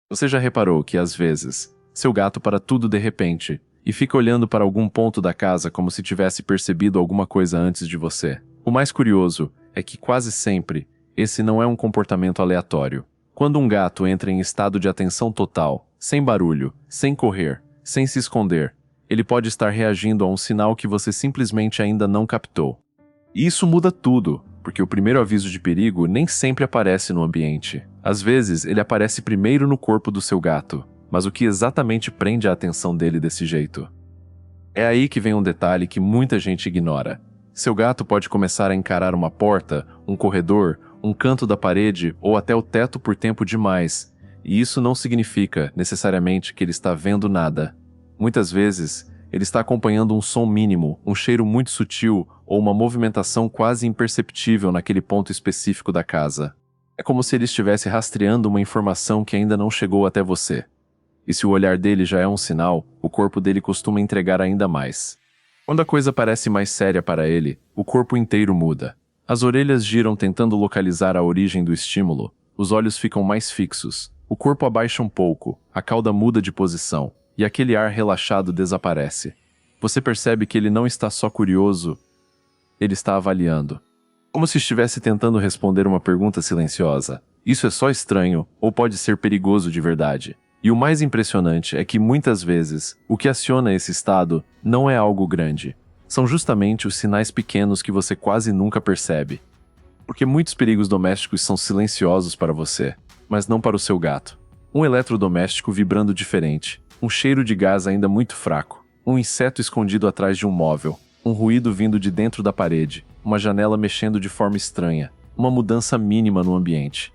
Você já reparou que, às vezes, seu gato para tudo de repente e fica olhando para algum ponto da casa como se tivesse percebido alguma coisa antes de você? O mais curioso é que, quase sempre, esse não é um comportamento aleatório. Quando um gato entra em estado de atenção total, sem barulho, sem correr, sem se esconder, ele pode estar reagindo a um sinal que você simplesmente ainda não captou. E isso muda tudo, porque o primeiro aviso de perigo nem sempre aparece no ambiente. Às vezes, ele aparece primeiro no corpo do seu gato. Mas o que exatamente prende a atenção dele desse jeito? É aí que vem um detalhe que muita gente ignora. Seu gato pode começar a encarar uma porta, um corredor, um canto da parede ou até o teto por tempo demais, e isso não significa, necessariamente, que ele está vendo nada. Muitas vezes, ele está acompanhando um som mínimo, um cheiro muito sutil ou uma movimentação quase imperceptível naquele ponto específico da casa. É como se ele estivesse rastreando uma informação que ainda não chegou até você. E se o olhar dele já é um sinal, o corpo dele costuma entregar ainda mais. Quando a coisa parece mais séria para ele, o corpo inteiro muda. As orelhas giram tentando localizar a origem do estímulo, os olhos ficam mais fixos, o corpo abaixa um pouco, a cauda muda de posição, e aquele ar relaxado desaparece. Você percebe que ele não está só curioso, ele está avaliando. Como se estivesse tentando responder uma pergunta silenciosa. Isso é só estranho, ou pode ser perigoso de verdade. E o mais impressionante é que, muitas vezes, o que aciona esse estado não é algo grande. São justamente os sinais pequenos que você quase nunca percebe. Porque muitos perigos domésticos são silenciosos para você, mas não para o seu gato. Um eletrodoméstico vibrando diferente, um cheiro de gás ainda muito fraco, um inseto escondido atrás de um móvel, um ruído vindo de dentro da parede, uma janela mexendo de forma estranha, uma mudança mínima no ambiente.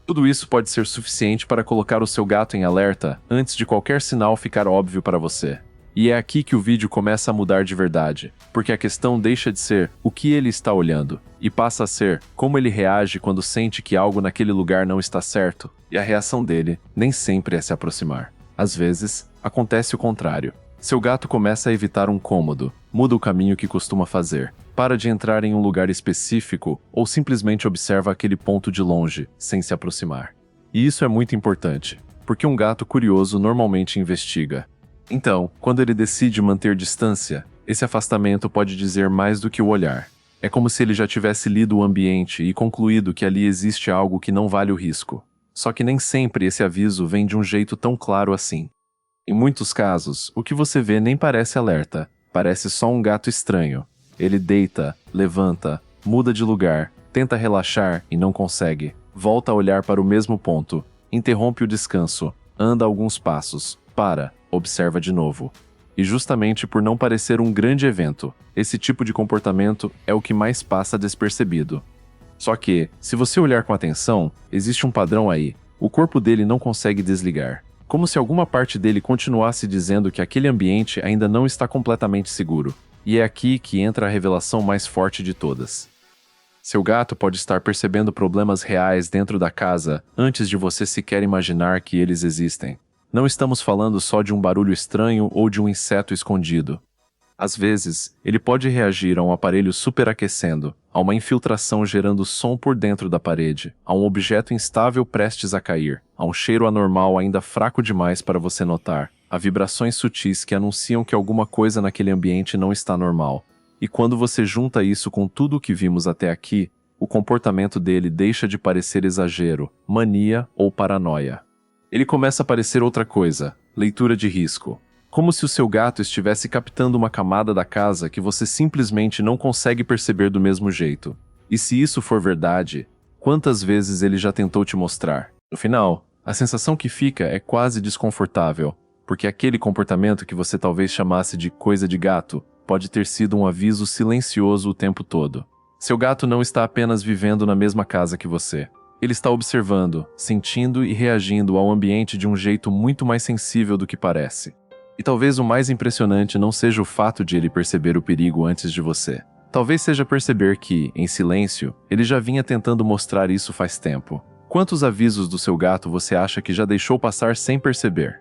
Tudo isso pode ser suficiente para colocar o seu gato em alerta antes de qualquer sinal ficar óbvio para você. E é aqui que o vídeo começa a mudar de verdade, porque a questão deixa de ser o que ele está olhando, e passa a ser como ele reage quando sente que algo naquele lugar não está certo, e a reação dele nem sempre é se aproximar. Às vezes, acontece o contrário. Seu gato começa a evitar um cômodo, muda o caminho que costuma fazer, para de entrar em um lugar específico ou simplesmente observa aquele ponto de longe, sem se aproximar. E isso é muito importante, porque um gato curioso normalmente investiga. Então, quando ele decide manter distância, esse afastamento pode dizer mais do que o olhar. É como se ele já tivesse lido o ambiente e concluído que ali existe algo que não vale o risco. Só que nem sempre esse aviso vem de um jeito tão claro assim. Em muitos casos, o que você vê nem parece alerta, parece só um gato estranho. Ele deita, levanta, muda de lugar, tenta relaxar e não consegue. Volta a olhar para o mesmo ponto, interrompe o descanso, anda alguns passos, para, observa de novo. E justamente por não parecer um grande evento, esse tipo de comportamento é o que mais passa despercebido. Só que, se você olhar com atenção, existe um padrão aí. O corpo dele não consegue desligar. Como se alguma parte dele continuasse dizendo que aquele ambiente ainda não está completamente seguro. E é aqui que entra a revelação mais forte de todas. Seu gato pode estar percebendo problemas reais dentro da casa antes de você sequer imaginar que eles existem. Não estamos falando só de um barulho estranho ou de um inseto escondido. Às vezes, ele pode reagir a um aparelho superaquecendo, a uma infiltração gerando som por dentro da parede, a um objeto instável prestes a cair, a um cheiro anormal ainda fraco demais para você notar, a vibrações sutis que anunciam que alguma coisa naquele ambiente não está normal. E quando você junta isso com tudo o que vimos até aqui, o comportamento dele deixa de parecer exagero, mania ou paranoia. Ele começa a parecer outra coisa, leitura de risco. Como se o seu gato estivesse captando uma camada da casa que você simplesmente não consegue perceber do mesmo jeito. E se isso for verdade, quantas vezes ele já tentou te mostrar? No final, a sensação que fica é quase desconfortável, porque aquele comportamento que você talvez chamasse de coisa de gato pode ter sido um aviso silencioso o tempo todo. Seu gato não está apenas vivendo na mesma casa que você. Ele está observando, sentindo e reagindo ao ambiente de um jeito muito mais sensível do que parece. E talvez o mais impressionante não seja o fato de ele perceber o perigo antes de você. Talvez seja perceber que, em silêncio, ele já vinha tentando mostrar isso faz tempo. Quantos avisos do seu gato você acha que já deixou passar sem perceber?